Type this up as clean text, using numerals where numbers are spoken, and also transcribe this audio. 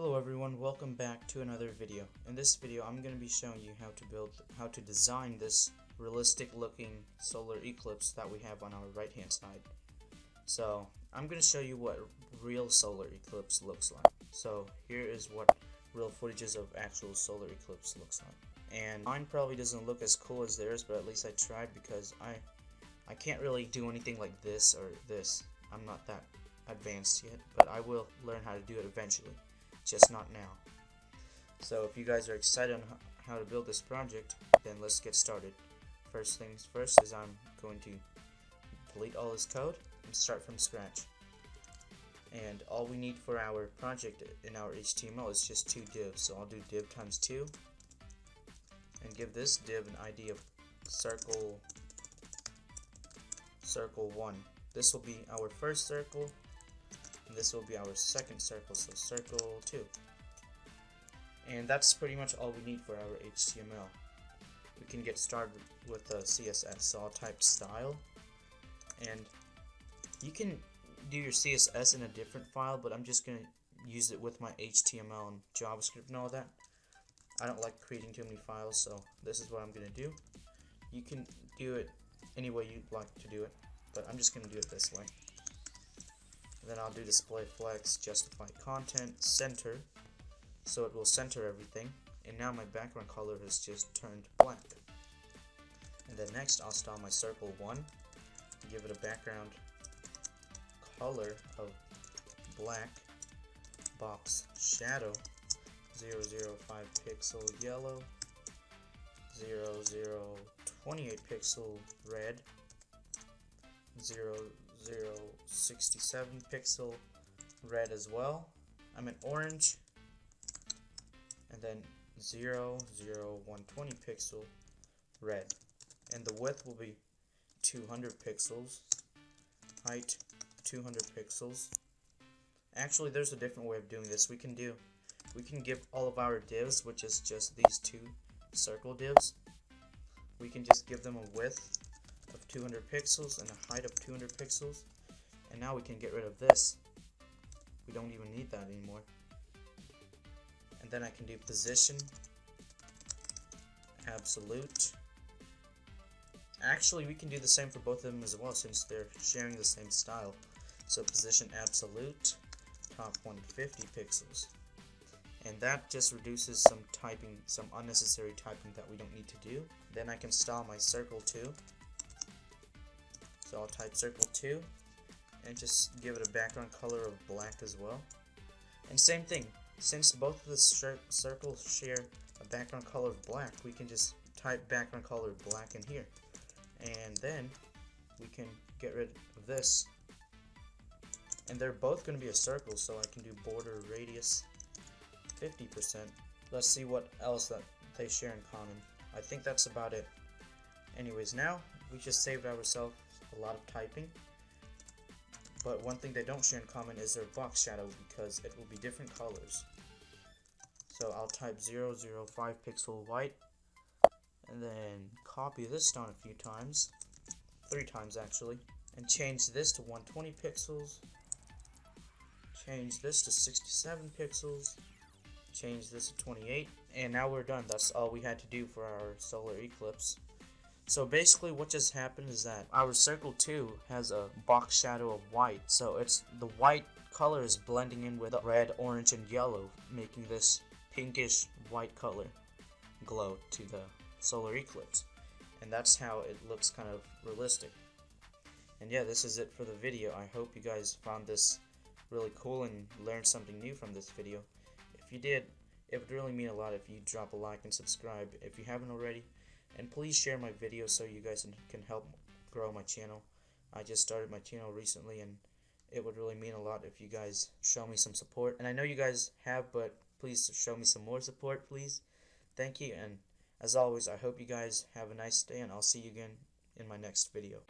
Hello everyone, welcome back to another video. In this video I'm going to be showing you how to design this realistic looking solar eclipse that we have on our right hand side. So I'm going to show you what real solar eclipse looks like. So here is what real footages of actual solar eclipse looks like. And mine probably doesn't look as cool as theirs, but at least I tried because I can't really do anything like this or this. I'm not that advanced yet, but I will learn how to do it eventually. Just not now. So if you guys are excited on how to build this project, then let's get started. First things first is I'm going to delete all this code and start from scratch. And all we need for our project in our HTML is just two divs. So I'll do div times 2 and give this div an ID of circle 1. This will be our first circle. And this will be our second circle, so circle 2. And that's pretty much all we need for our HTML. We can get started with CSS, so I'll type style. And you can do your CSS in a different file, but I'm just going to use it with my HTML and JavaScript and all that. I don't like creating too many files, so this is what I'm going to do. You can do it any way you'd like to do it, but I'm just going to do it this way. Then I'll do display flex, justify content, center, so it will center everything. And now my background color has just turned black. And then next I'll style my circle 1, give it a background color of black, box shadow 005 pixel yellow, 0028 pixel red, 0067 pixel red as well. I'm in orange, and then 00120 pixel red, and the width will be 200 pixels, height 200 pixels. Actually, there's a different way of doing this. We can give all of our divs, which is just these two circle divs, we can just give them a width of 200 pixels and a height of 200 pixels, and now we can get rid of this. We don't even need that anymore. And then I can do position absolute. Actually, we can do the same for both of them as well, since they're sharing the same style. So position absolute, top 150 pixels. And that just reduces some typing, some unnecessary typing that we don't need to do. Then I can style my circle 2. So I'll type circle 2 and just give it a background color of black as well. And same thing, since both of the circles share a background color of black, we can just type background color of black in here. And then we can get rid of this. And they're both going to be a circle, so I can do border radius 50%. Let's see what else that they share in common. I think that's about it. Anyways, now we just saved ourselves a lot of typing, but one thing they don't share in common is their box shadow, because it will be different colors. So I'll type 005 pixel white and then copy this down a few times, 3 times actually, and change this to 120 pixels, change this to 67 pixels, change this to 28, and now we're done. That's all we had to do for our solar eclipse. So basically what just happened is that our circle 2 has a box shadow of white, so it's the white color is blending in with red, orange, and yellow, making this pinkish white color glow to the solar eclipse. And that's how it looks kind of realistic. And yeah, this is it for the video. I hope you guys found this really cool and learned something new from this video. If you did, it would really mean a lot if you drop a like and subscribe if you haven't already. And please share my video so you guys can help grow my channel. I just started my channel recently, and it would really mean a lot if you guys show me some support. And I know you guys have, but please show me some more support, please. Thank you, and as always, I hope you guys have a nice day, and I'll see you again in my next video.